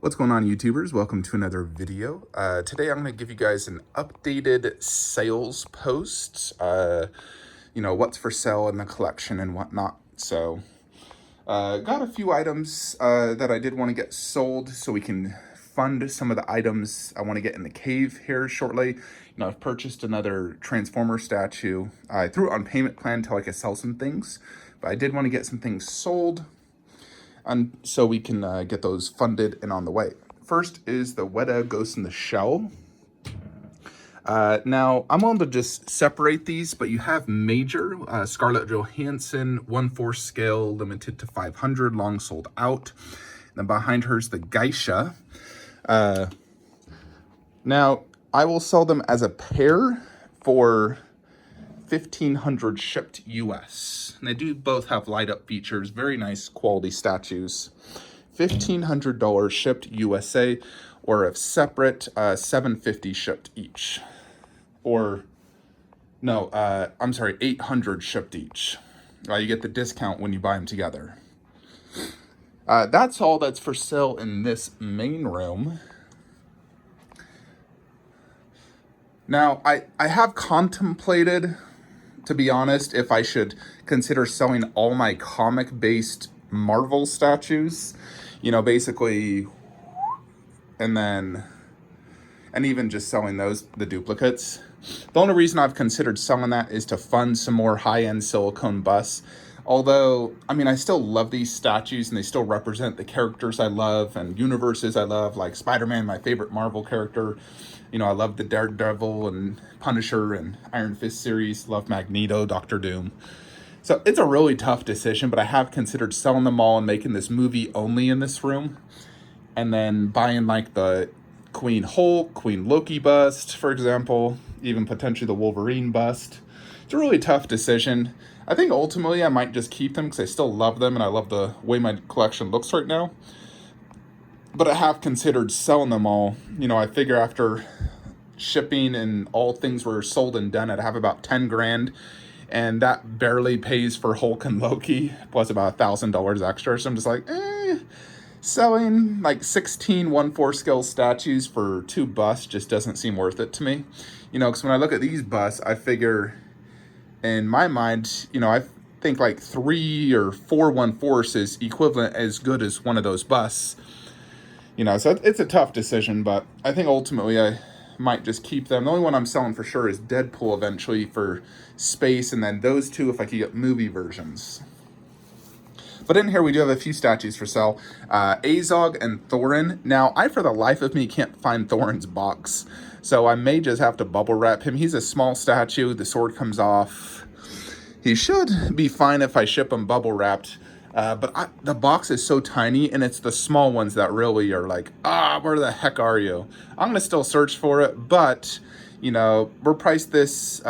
What's going on, YouTubers? Welcome to another video. Today I'm going to give you guys an updated sales post, what's for sale in the collection and whatnot. So, got a few items that I did want to get sold so we can fund some of the items I want to get in the cave here shortly. I've purchased another Transformer statue. I threw it on payment plan until I could sell some things, but I did want to get some things sold so we can get those funded and on the way. First is the Weta Ghost in the Shell. Now, I'm going to just separate these, but you have Major, Scarlett Johansson, 1/4 scale, limited to 500, long sold out. And then behind her is the Geisha. Now, I will sell them as a pair for $1,500 shipped US. And they do both have light up features, very nice quality statues. $1,500 shipped USA, or if separate, $750 shipped each. Or, no, I'm sorry, $800 shipped each. You get the discount when you buy them together. That's all that's for sale in this main room. Now, I have contemplated, to be honest, if I should consider selling all my comic-based Marvel statues, basically, and even just selling those, the duplicates. The only reason I've considered selling that is to fund some more high-end silicone busts. Although, I still love these statues, and they still represent the characters I love and universes I love, like Spider-Man, my favorite Marvel character. I love the Daredevil and Punisher and Iron Fist series. Love Magneto, Doctor Doom. So it's a really tough decision, but I have considered selling them all and making this movie only in this room. And then buying like the Queen Hulk, Queen Loki bust, for example. Even potentially the Wolverine bust. It's a really tough decision. I think ultimately I might just keep them because I still love them and I love the way my collection looks right now. But I have considered selling them all. I figure after shipping and all things were sold and done, I'd have about 10 grand. And that barely pays for Hulk and Loki, plus about $1,000 extra. So I'm just like, selling like 16 1/4 scale statues for 2 busts just doesn't seem worth it to me. Because when I look at these busts, I figure in my mind, I think like 3 or 4 1/4 is equivalent as good as one of those busts. So it's a tough decision, but I think ultimately I might just keep them. The only one I'm selling for sure is Deadpool eventually for space, and then those two if I could get movie versions. But in here we do have a few statues for sale. Azog and Thorin. Now, I for the life of me can't find Thorin's box, so I may just have to bubble wrap him. He's a small statue. The sword comes off. He should be fine if I ship him bubble wrapped. But the box is so tiny, and it's the small ones that really are like, where the heck are you? I'm going to still search for it, but, we're priced this,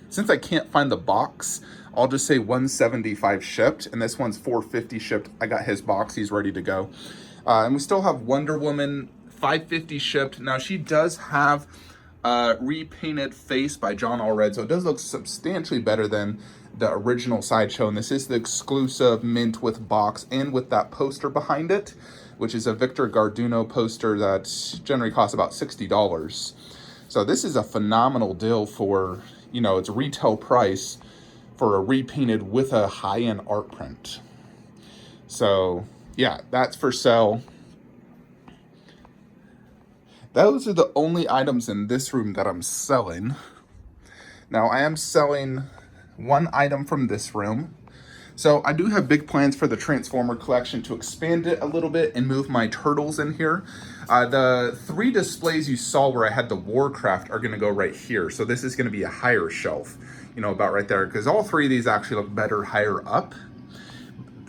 since I can't find the box, I'll just say $175 shipped, and this one's $450 shipped. I got his box. He's ready to go. And we still have Wonder Woman, $550 shipped. Now, she does have repainted face by John Allred, so it does look substantially better than the original Sideshow, and this is the exclusive mint with box and with that poster behind it, which is a Victor Garduno poster that generally costs about $60. So this is a phenomenal deal for, its retail price for a repainted with a high-end art print. So yeah, that's for sale. Those are the only items in this room that I'm selling. Now, I am selling one item from this room. So I do have big plans for the Transformer collection to expand it a little bit and move my turtles in here. The 3 displays you saw where I had the Warcraft are going to go right here. So this is going to be a higher shelf, about right there, because all 3 of these actually look better higher up.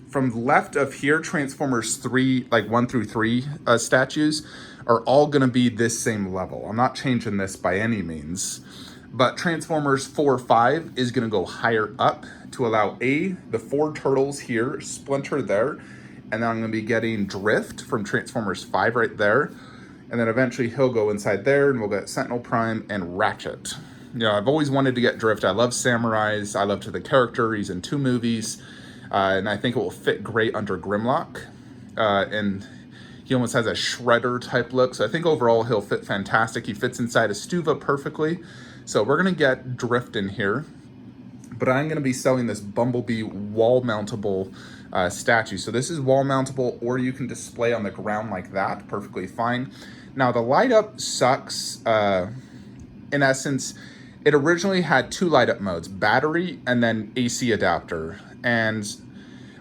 From the left of here, Transformers 3, like 1 through 3 statues are all going to be this same level. I'm not changing this by any means. But Transformers 4 5 is going to go higher up to allow the 4 turtles here, Splinter there, and then I'm going to be getting Drift from Transformers 5 right there. And then eventually he'll go inside there, and we'll get Sentinel Prime and Ratchet. I've always wanted to get Drift. I love samurais. I love the character. He's in 2 movies. And I think it will fit great under Grimlock. And He almost has a shredder type look. So I think overall he'll fit fantastic. He fits inside a Stuva perfectly. So we're gonna get Drift in here. But I'm gonna be selling this Bumblebee wall mountable statue. So this is wall mountable, or you can display on the ground like that, perfectly fine. Now the light up sucks. In essence, it originally had 2 light up modes, battery and then AC adapter. And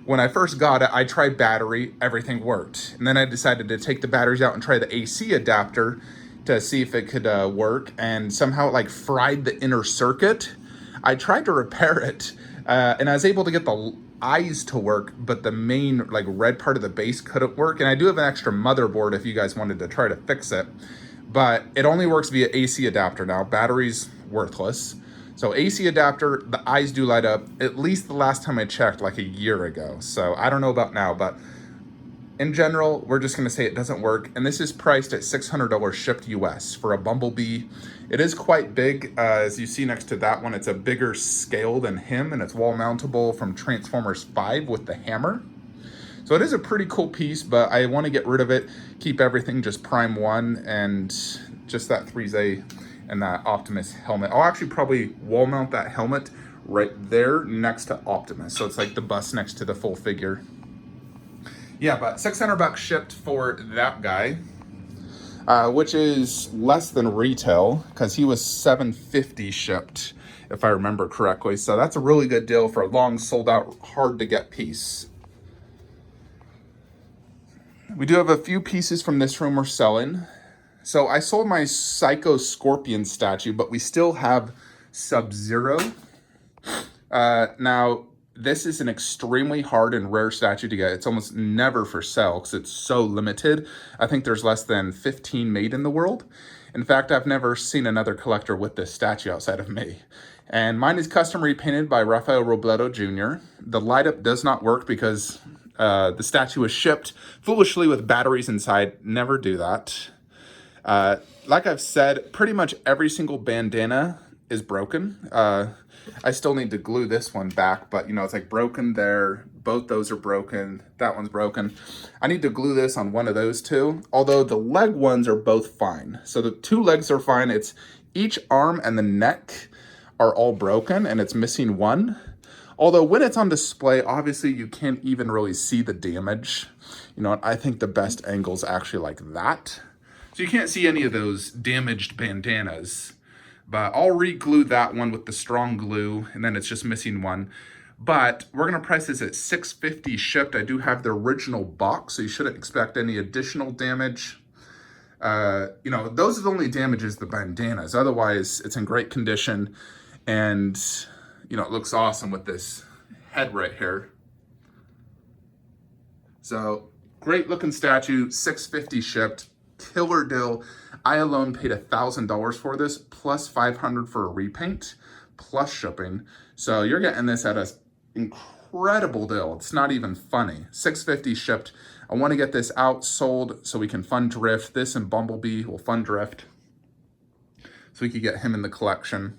when I first got it, I tried battery, everything worked. And then I decided to take the batteries out and try the AC adapter to see if it could work. And somehow it like fried the inner circuit. I tried to repair it and I was able to get the eyes to work, but the main like red part of the base couldn't work. And I do have an extra motherboard if you guys wanted to try to fix it, but it only works via AC adapter now. Battery's worthless. So AC adapter, the eyes do light up, at least the last time I checked, like a year ago. So I don't know about now, but in general, we're just gonna say it doesn't work. And this is priced at $600 shipped US for a Bumblebee. It is quite big. As you see next to that one, it's a bigger scale than him, and it's wall mountable from Transformers 5 with the hammer. So it is a pretty cool piece, but I wanna get rid of it, keep everything just Prime 1 and just that 3Z and that Optimus helmet. I'll actually probably wall mount that helmet right there next to Optimus. So it's like the bust next to the full figure. Yeah, but 600 bucks shipped for that guy, which is less than retail because he was 750 shipped, if I remember correctly. So that's a really good deal for a long sold out, hard to get piece. We do have a few pieces from this room we're selling. So I sold my Syco Scorpion statue, but we still have Subzero. Now, this is an extremely hard and rare statue to get. It's almost never for sale because it's so limited. I think there's less than 15 made in the world. In fact, I've never seen another collector with this statue outside of me. And mine is custom repainted by Rafael Robledo Jr. The light up does not work because the statue was shipped foolishly with batteries inside. Never do that. Like I've said, pretty much every single bandana is broken. I still need to glue this one back, but you know, it's like broken there. Both those are broken. That one's broken. I need to glue this on one of those two, although the leg ones are both fine. So the 2 legs are fine. It's each arm and the neck are all broken and it's missing one. Although when it's on display, obviously you can't even really see the damage. You know, I think the best angle is actually like that. So you can't see any of those damaged bandanas, but I'll re-glue that one with the strong glue, and then it's just missing one. But we're gonna price this at $650 shipped. I do have the original box, so you shouldn't expect any additional damage. You know, those are the only damages, the bandanas. Otherwise, it's in great condition, and you know, it looks awesome with this head right here. So, great looking statue, $650 shipped. Killer deal. I alone paid $1,000 for this, plus $500 for a repaint, plus shipping. So you're getting this at an incredible deal. It's not even funny. $650 shipped. I want to get this out, sold, so we can fund Drift. This and Bumblebee will fund Drift, so we could get him in the collection.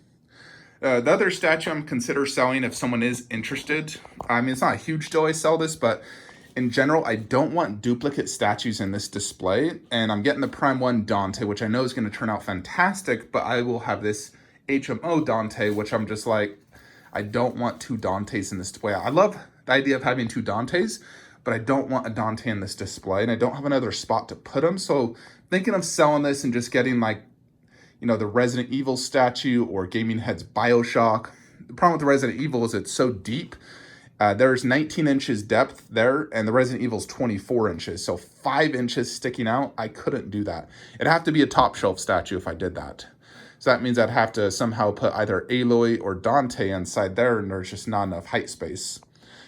The other statue I'm consider selling if someone is interested. I mean, it's not a huge deal I sell this, but in general, I don't want duplicate statues in this display, and I'm getting the Prime 1 Dante, which I know is going to turn out fantastic, but I will have this HMO Dante, which I'm just like, I don't want 2 Dantes in this display. I love the idea of having 2 Dantes, but I don't want a Dante in this display, and I don't have another spot to put them, so thinking of selling this and just getting like, you know, the Resident Evil statue or Gaming Head's BioShock. The problem with the Resident Evil is it's so deep. There's 19 inches depth there, and the Resident Evil's 24 inches. So 5 inches sticking out, I couldn't do that. It'd have to be a top shelf statue if I did that. So that means I'd have to somehow put either Aloy or Dante inside there, and there's just not enough height space.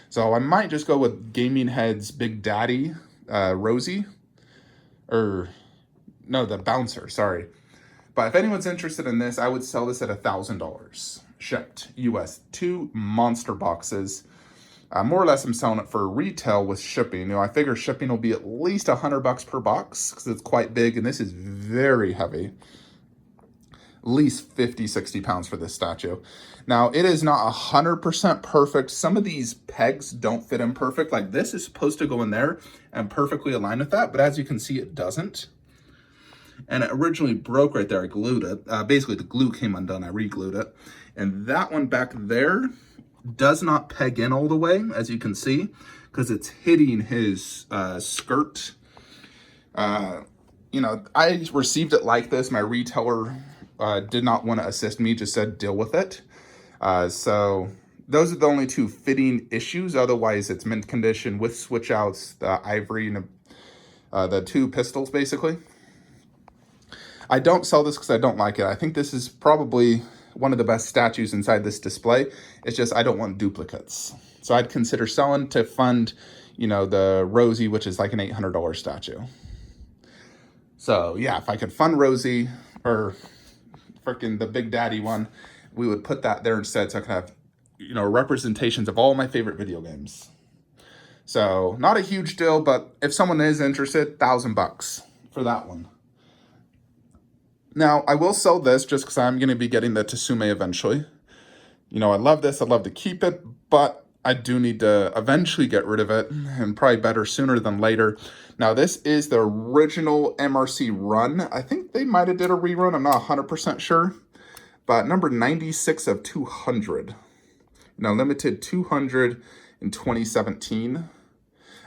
So I might just go with Gaming Head's Big Daddy, Rosie. Or, no, the Bouncer, sorry. But if anyone's interested in this, I would sell this at $1,000. Shipped, US. 2 monster boxes. More or less, I'm selling it for retail with shipping. You know, I figure shipping will be at least $100 per box because it's quite big, and this is very heavy. at least 50, 60 pounds for this statue. Now, it is not 100% perfect. Some of these pegs don't fit in perfect. Like this is supposed to go in there and perfectly align with that, but as you can see, it doesn't. And it originally broke right there. I glued it. Basically, the glue came undone. I re-glued it. And that one back there does not peg in all the way, as you can see, because it's hitting his skirt. You know, I received it like this. My retailer did not want to assist me, just said deal with it. So those are the only two fitting issues. Otherwise, it's mint condition with switch outs, the ivory, and the two pistols, basically. I don't sell this because I don't like it. I think this is probably one of the best statues inside this display. It's just I don't want duplicates. So I'd consider selling to fund, you know, the Rosie, which is like an $800 statue. So yeah, if I could fund Rosie or freaking the Big Daddy one, we would put that there instead so I could have, you know, representations of all my favorite video games. So not a huge deal, but if someone is interested, $1,000 for that one. Now, I will sell this just because I'm going to be getting the Tsume eventually. You know, I love this. I'd love to keep it, but I do need to eventually get rid of it, and probably better sooner than later. Now, this is the original MRC run. I think they might have did a rerun. I'm not 100% sure. But number 96 of 200. Now, limited 200 in 2017.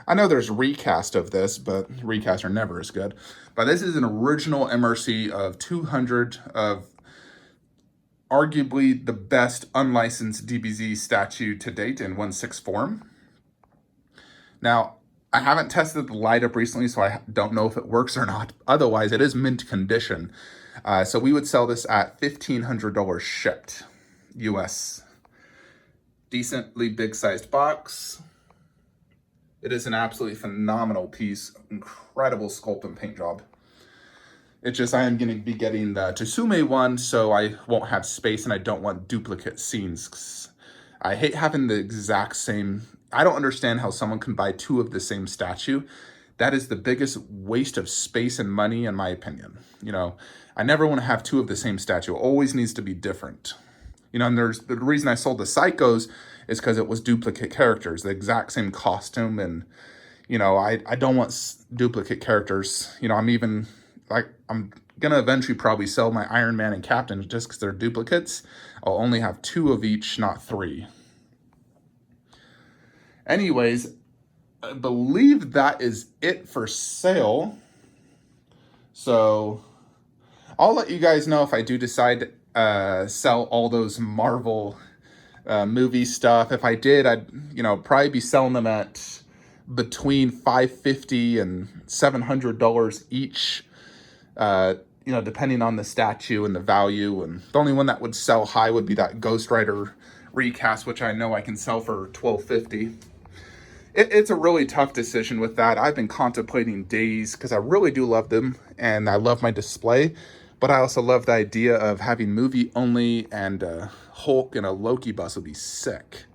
I know there's recast of this, but recasts are never as good. But this is an original MRC of 200 of arguably the best unlicensed DBZ statue to date in 1/6 form. Now, I haven't tested the light up recently, so I don't know if it works or not. Otherwise, it is mint condition. So we would sell this at $1,500 shipped, US. Decently big-sized box. It is an absolutely phenomenal piece. Incredible sculpt and paint job. It's just I am going to be getting the Tsume one, so I won't have space, and I don't want duplicate scenes. I hate having the exact same. I don't understand how someone can buy two of the same statue. That is the biggest waste of space and money, in my opinion. You know, I never want to have two of the same statue. It always needs to be different. You know, and there's the reason I sold the Sycos is because it was duplicate characters, the exact same costume. And, you know, I don't want duplicate characters. You know, I'm going to eventually probably sell my Iron Man and Captain just because they're duplicates. I'll only have two of each, not three. Anyways, I believe that is it for sale. So I'll let you guys know if I do decide to sell all those Marvel movie stuff. If I did, I'd, you know, probably be selling them at between $550 and $700 each. You know, depending on the statue and the value. And the only one that would sell high would be that Ghost Rider recast, which I know I can sell for $1,250. It's a really tough decision with that. I've been contemplating days because I really do love them and I love my display, but I also love the idea of having movie only, and Hulk and a Loki bus would be sick.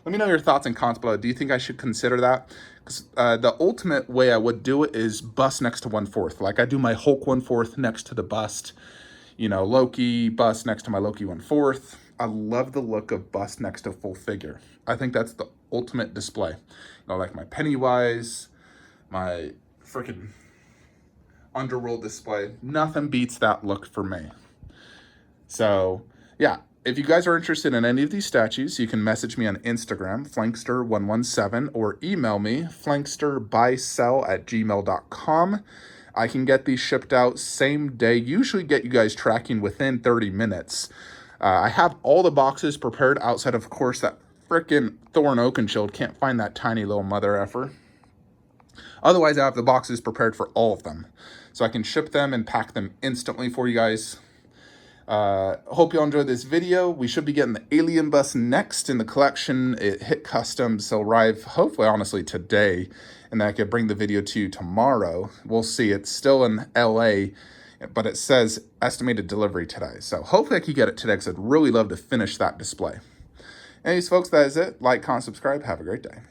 Let me know your thoughts and comments below. Do you think I should consider that? Because the ultimate way I would do it is bust next to 1/4. Like I do my Hulk 1/4 next to the bust. You know, Loki bust next to my Loki 1/4. I love the look of bust next to full figure. I think that's the ultimate display. You know, like my Pennywise, my freaking Underworld display. Nothing beats that look for me. So, yeah. If you guys are interested in any of these statues, you can message me on Instagram, flankster117, or email me, flanksterbuySell@gmail.com. I can get these shipped out same day, usually get you guys tracking within 30 minutes. I have all the boxes prepared outside, of course, that frickin' Thorin Oakenshield. Can't find that tiny little mother effer. Otherwise, I have the boxes prepared for all of them. So I can ship them and pack them instantly for you guys. Hope you all enjoyed this video. We should be getting the Alien Bus next in the collection. It hit customs. It'll arrive, hopefully, honestly, today. And then I could bring the video to you tomorrow. We'll see. It's still in LA, but it says estimated delivery today. So hopefully I can get it today because I'd really love to finish that display. Anyways, folks, that is it. Like, comment, subscribe. Have a great day.